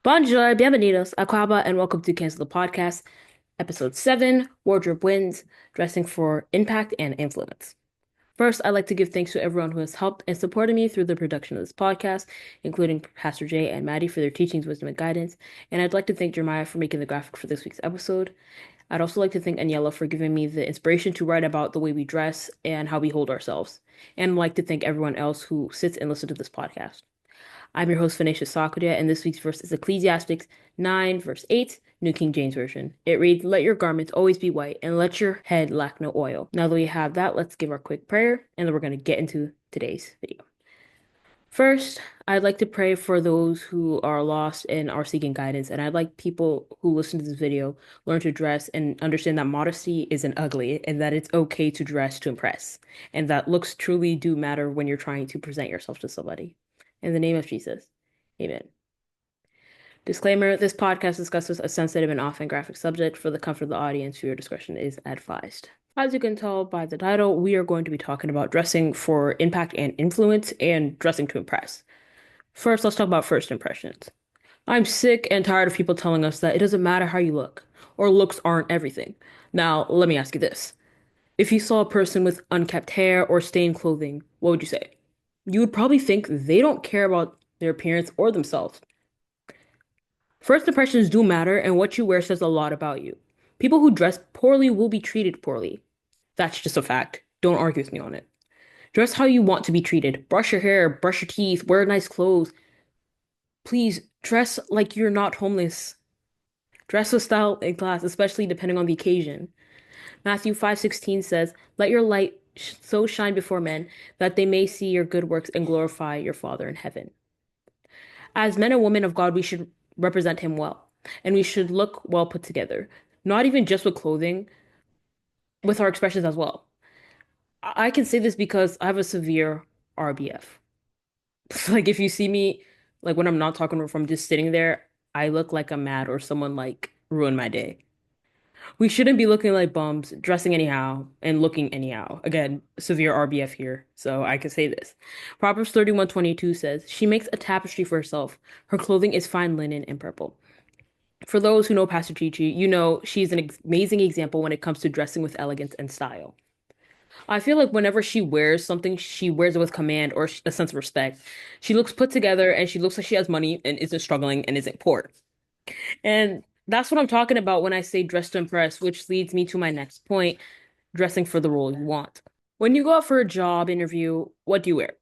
Bonjour, bienvenidos, Aquaba, and welcome to Cancel the Podcast, Episode 7, Wardrobe Wins, Dressing for Impact and Influence. First, I'd like to give thanks to everyone who has helped and supported me through the production of this podcast, including Pastor Jay and Maddie for their teachings, wisdom, and guidance. And I'd like to thank Jeremiah for making the graphic for this week's episode. I'd also like to thank Aniela for giving me the inspiration to write about the way we dress and how we hold ourselves. And I'd like to thank everyone else who sits and listens to this podcast. I'm your host, Phoenicia Sakaria, and this week's verse is Ecclesiastes 9, verse 8, New King James Version. It reads, "Let your garments always be white, and let your head lack no oil." Now that we have that, let's give our quick prayer, and then we're going to get into today's video. First, I'd like to pray for those who are lost and are seeking guidance, and I'd like people who listen to this video learn to dress and understand that modesty isn't ugly, and that it's okay to dress to impress, and that looks truly do matter when you're trying to present yourself to somebody. In the name of Jesus, amen. Disclaimer, this podcast discusses a sensitive and often graphic subject. For the comfort of the audience, your discretion is advised. As you can tell by the title, we are going to be talking about dressing for impact and influence and dressing to impress. First, let's talk about first impressions. I'm sick and tired of people telling us that it doesn't matter how you look, or looks aren't everything. Now, let me ask you this. If you saw a person with unkept hair or stained clothing, what would you say? You would probably think they don't care about their appearance or themselves. First impressions do matter, and what you wear says a lot about you. People who dress poorly will be treated poorly. That's just a fact. Don't argue with me on it. Dress how you want to be treated. Brush your hair, brush your teeth, wear nice clothes. Please dress like you're not homeless. Dress with style and class, especially depending on the occasion. Matthew 5:16 says, "Let your light so shine before men that they may see your good works and glorify your Father in heaven." As men and women of God, we should represent him well, and we should look well put together, not even just with clothing, with our expressions as well. I can say this because I have a severe RBF. Like if you see me, like when I'm not talking or if I'm just sitting there, I look like I'm mad or someone like ruined my day. We shouldn't be looking like bums, dressing anyhow, and looking anyhow. Again, severe RBF here, so I can say this. Proverbs 31:22 says, "She makes a tapestry for herself. Her clothing is fine linen and purple." For those who know Pastor Chi-Chi, you know she's an amazing example when it comes to dressing with elegance and style. I feel like whenever she wears something, she wears it with command or a sense of respect. She looks put together and she looks like she has money and isn't struggling and isn't poor. And that's what I'm talking about when I say dress to impress, which leads me to my next point, dressing for the role you want. When you go out for a job interview, what do you wear?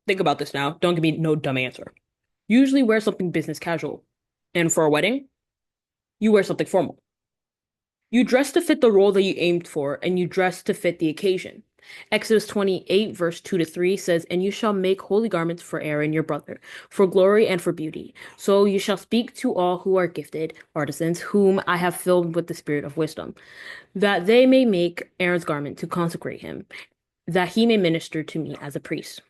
Think about this now. Don't give me no dumb answer. Usually wear something business casual. And for a wedding, you wear something formal. You dress to fit the role that you aimed for, and you dress to fit the occasion. Exodus 28, verse 2 to 3 says, "And you shall make holy garments for Aaron your brother, for glory and for beauty. So you shall speak to all who are gifted, artisans, whom I have filled with the spirit of wisdom, that they may make Aaron's garment to consecrate him, that he may minister to me as a priest."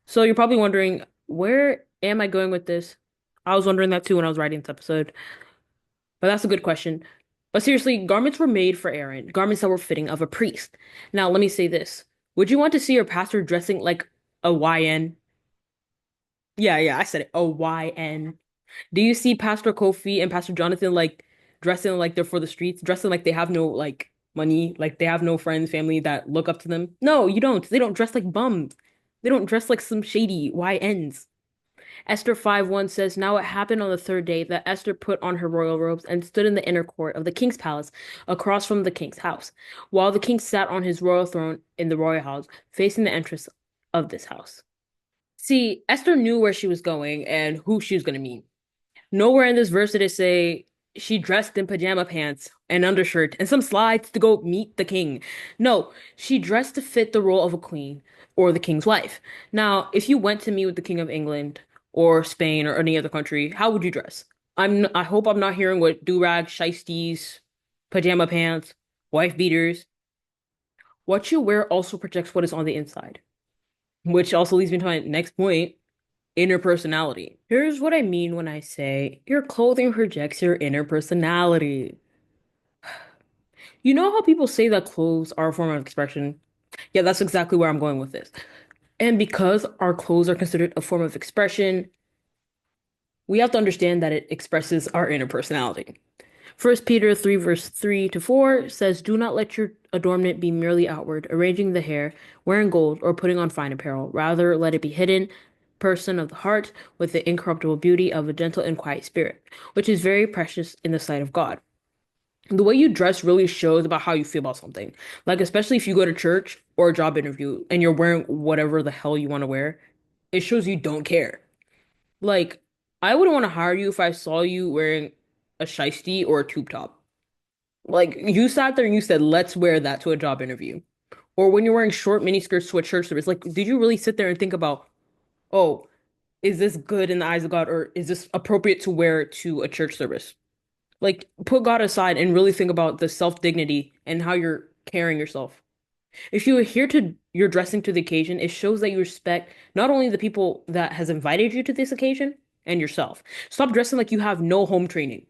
So you're probably wondering, where am I going with this? I was wondering that too when I was writing this episode. But that's a good question. But seriously, garments were made for Aaron, garments that were fitting of a priest. Now, let me say this. Would you want to see your pastor dressing like a YN? Yeah, I said it. A YN. Do you see Pastor Kofi and Pastor Jonathan like dressing like they're for the streets, dressing like they have no like money, like they have no friends, family that look up to them? No, you don't. They don't dress like bums. They don't dress like some shady YNs. Esther 5:1 says, "Now it happened on the third day that Esther put on her royal robes and stood in the inner court of the king's palace across from the king's house, while the king sat on his royal throne in the royal house, facing the entrance of this house." See, Esther knew where she was going and who she was going to meet. Nowhere in this verse did it say she dressed in pajama pants, an undershirt, and some slides to go meet the king. No, she dressed to fit the role of a queen or the king's wife. Now, if you went to meet with the king of England or Spain or any other country, how would you dress? I hope I'm not hearing what do-rag, shiesties, pajama pants, wife beaters. What you wear also projects what is on the inside, which also leads me to my next point, inner personality. Here's what I mean when I say your clothing projects your inner personality. You know how people say that clothes are a form of expression? Yeah, that's exactly where I'm going with this. And because our clothes are considered a form of expression, we have to understand that it expresses our inner personality. First Peter 3 verse 3 to 4 says, "Do not let your adornment be merely outward, arranging the hair, wearing gold, or putting on fine apparel. Rather, let it be hidden person of the heart with the incorruptible beauty of a gentle and quiet spirit, which is very precious in the sight of God." The way you dress really shows about how you feel about something. Like, especially if you go to church or a job interview and you're wearing whatever the hell you want to wear, it shows you don't care. Like, I wouldn't want to hire you if I saw you wearing a shiesty or a tube top. Like, you sat there and you said, let's wear that to a job interview. Or when you're wearing short mini skirts to a church service, like, did you really sit there and think about, oh, is this good in the eyes of God, or is this appropriate to wear to a church service? Like, put God aside and really think about the self-dignity and how you're carrying yourself. If you adhere to your dressing to the occasion, it shows that you respect not only the people that has invited you to this occasion and yourself. Stop dressing like you have no home training.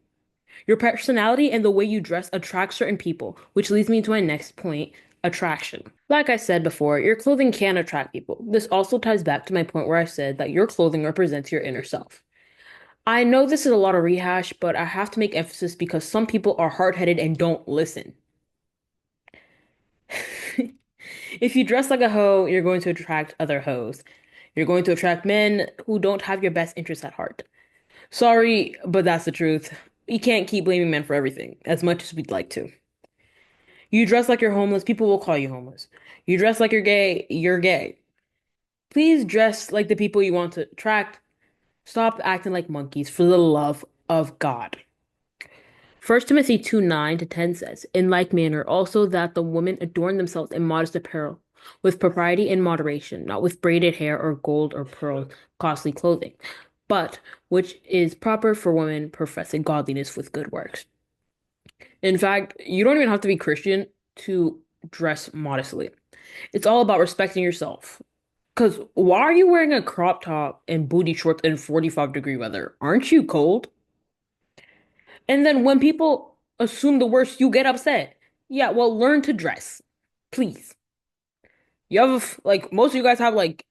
Your personality and the way you dress attracts certain people, which leads me to my next point, attraction. Like I said before, your clothing can attract people. This also ties back to my point where I said that your clothing represents your inner self. I know this is a lot of rehash, but I have to make emphasis because some people are hard-headed and don't listen. If you dress like a hoe, you're going to attract other hoes. You're going to attract men who don't have your best interests at heart. Sorry, but that's the truth. We can't keep blaming men for everything, as much as we'd like to. You dress like you're homeless, people will call you homeless. You dress like you're gay. Please dress like the people you want to attract. Stop acting like monkeys for the love of God. First Timothy 2 9 to 10 says, "In like manner also that the women adorn themselves in modest apparel, with propriety and moderation, not with braided hair or gold or pearl costly clothing, but which is proper for women professing godliness with good works." In fact, you don't even have to be Christian to dress modestly. It's all about respecting yourself. Because why are you wearing a crop top and booty shorts in 45-degree weather? Aren't you cold? And then when people assume the worst, you get upset. Yeah, well, learn to dress. Please. You have like most of you guys have like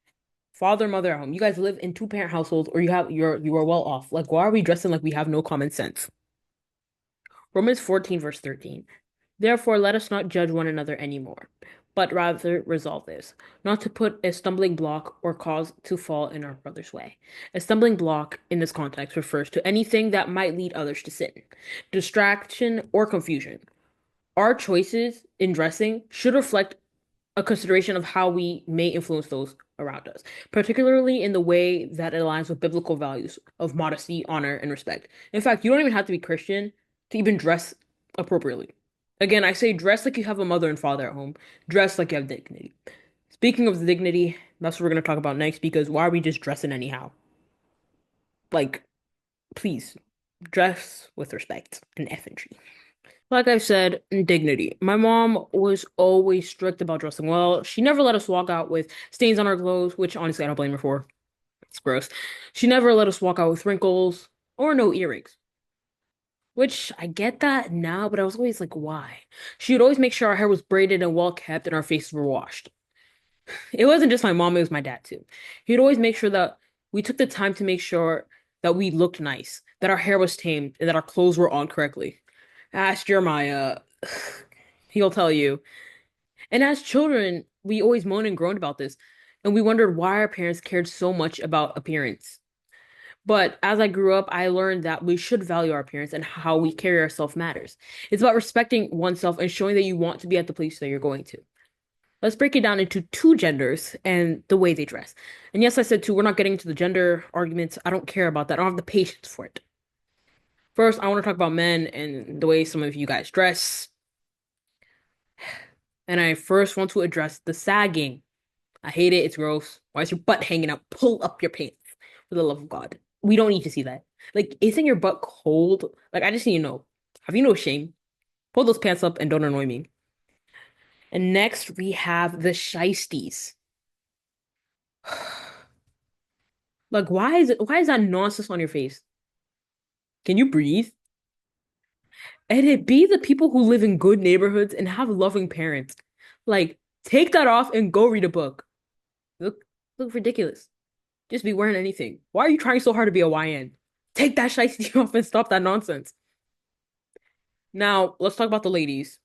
father, mother at home. You guys live in two-parent households or you are well off. Like, why are we dressing like we have no common sense? Romans 14, verse 13. Therefore, let us not judge one another anymore, but rather resolve this, not to put a stumbling block or cause to fall in our brother's way. A stumbling block in this context refers to anything that might lead others to sin, distraction, or confusion. Our choices in dressing should reflect a consideration of how we may influence those around us, particularly in the way that it aligns with biblical values of modesty, honor, and respect. In fact, you don't even have to be Christian to even dress appropriately. Again, I say dress like you have a mother and father at home. Dress like you have dignity. Speaking of the dignity, that's what we're going to talk about next because why are we just dressing anyhow? Like, please, dress with respect and effrontery. Like I said, dignity. My mom was always strict about dressing well. She never let us walk out with stains on our clothes, which honestly I don't blame her for. It's gross. She never let us walk out with wrinkles or no earrings, which I get that now, but I was always like, why? She would always make sure our hair was braided and well kept and our faces were washed. It wasn't just my mom, it was my dad too. He'd always make sure that we took the time to make sure that we looked nice, that our hair was tamed, and that our clothes were on correctly. Ask Jeremiah. He'll tell you. And as children, we always moaned and groaned about this, and we wondered why our parents cared so much about appearance. But as I grew up, I learned that we should value our appearance and how we carry ourselves matters. It's about respecting oneself and showing that you want to be at the place that you're going to. Let's break it down into two genders and the way they dress. And yes, I said two. We're not getting into the gender arguments. I don't care about that. I don't have the patience for it. First, I want to talk about men and the way some of you guys dress. And I first want to address the sagging. I hate it. It's gross. Why is your butt hanging out? Pull up your pants for the love of God. We don't need to see that. Like, isn't your butt cold? Like, I just need to know. Have you no shame? Pull those pants up and don't annoy me. And next, we have the shiesties. Like, why is that nonsense on your face? Can you breathe? And it be the people who live in good neighborhoods and have loving parents. Like, take that off and go read a book. Look, look ridiculous. Just be wearing anything. Why are you trying so hard to be a YN? Take that shiesty off and stop that nonsense. Now, let's talk about the ladies,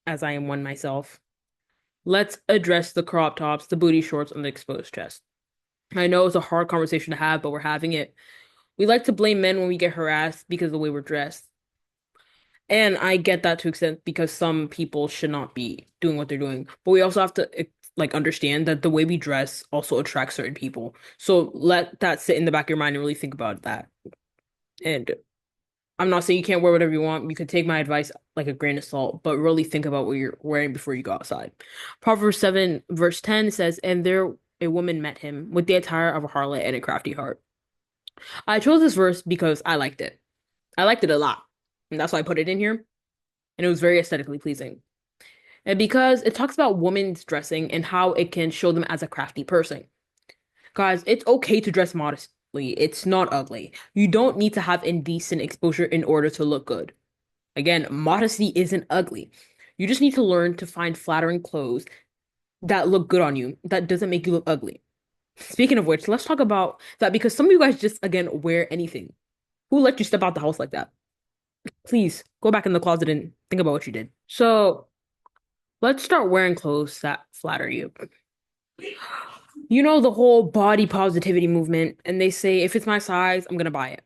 as I am one myself. Let's address the crop tops, the booty shorts, and the exposed chest. I know it's a hard conversation to have, but we're having it. We like to blame men when we get harassed because of the way we're dressed. And I get that to an extent because some people should not be doing what they're doing. But we also have to like understand that the way we dress also attracts certain people. So let that sit in the back of your mind and really think about that. And I'm not saying you can't wear whatever you want. You could take my advice like a grain of salt, but really think about what you're wearing before you go outside. Proverbs 7, verse 10 says, "And there a woman met him with the attire of a harlot and a crafty heart." I chose this verse because I liked it. I liked it a lot. And that's why I put it in here. And it was very aesthetically pleasing. And because it talks about women's dressing and how it can show them as a crafty person. Guys, it's okay to dress modestly. It's not ugly. You don't need to have indecent exposure in order to look good. Again, modesty isn't ugly. You just need to learn to find flattering clothes that look good on you, that doesn't make you look ugly. Speaking of which, let's talk about that because some of you guys just, again, wear anything. Who let you step out the house like that? Please go back in the closet and think about what you did. So let's start wearing clothes that flatter you. You know the whole body positivity movement, and they say if it's my size, I'm gonna buy it.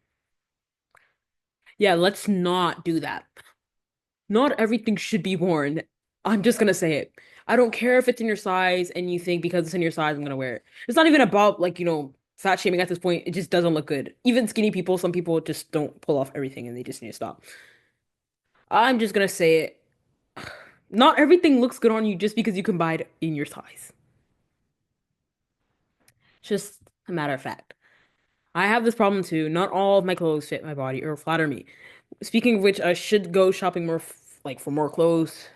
Yeah, let's not do that. Not everything should be worn. I'm just gonna say it. I don't care if it's in your size and you think because it's in your size, I'm gonna wear it. It's not even about like, fat shaming at this point. It just doesn't look good. Even skinny people, some people just don't pull off everything and they just need to stop. I'm just gonna say it. Not everything looks good on you just because you can buy it in your size. It's just a matter of fact. I have this problem too. Not all of my clothes fit my body or flatter me. Speaking of which, I should go shopping more like for more clothes.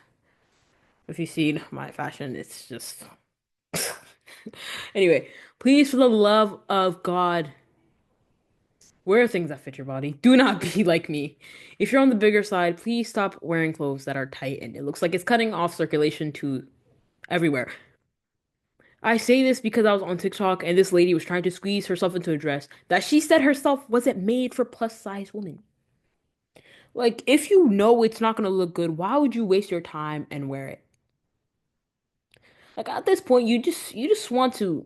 If you've seen my fashion, it's just anyway, please for the love of God, wear things that fit your body. Do not be like me. If you're on the bigger side, please stop wearing clothes that are tight and it looks like it's cutting off circulation to everywhere. I say this because I was on TikTok and this lady was trying to squeeze herself into a dress that she said herself wasn't made for plus size women. Like, if you know it's not gonna look good, why would you waste your time and wear it? Like at this point, you just want to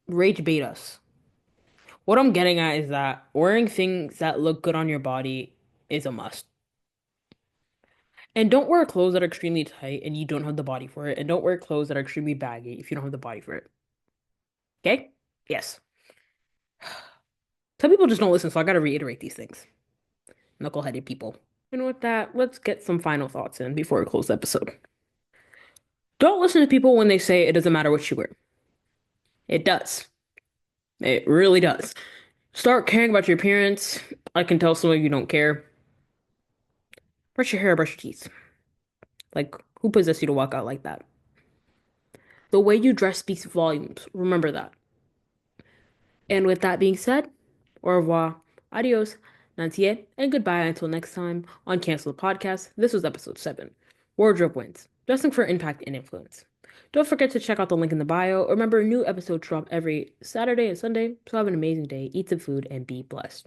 rage bait us. What I'm getting at is that wearing things that look good on your body is a must. And don't wear clothes that are extremely tight and you don't have the body for it. And don't wear clothes that are extremely baggy if you don't have the body for it. Okay? Yes. Some people just don't listen, so I gotta reiterate these things. Knuckleheaded people. And with that, let's get some final thoughts in before we close the episode. Don't listen to people when they say it doesn't matter what you wear. It does. It really does. Start caring about your appearance. I can tell some of you don't care. Brush your hair, brush your teeth. Like, who possessed you to walk out like that? The way you dress speaks volumes. Remember that. And with that being said, au revoir, adios, nantier, and goodbye until next time on Cancel the Podcast. This was episode 7 Wardrobe Wins Dressing for Impact and Influence. Don't forget to check out the link in the bio. Remember, new episodes drop every Saturday and Sunday. So have an amazing day, eat some food, and be blessed.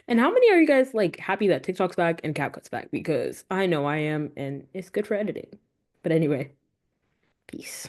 And how many are you guys like happy that TikTok's back and CapCut's back? Because I know I am, and it's good for editing. But anyway, peace.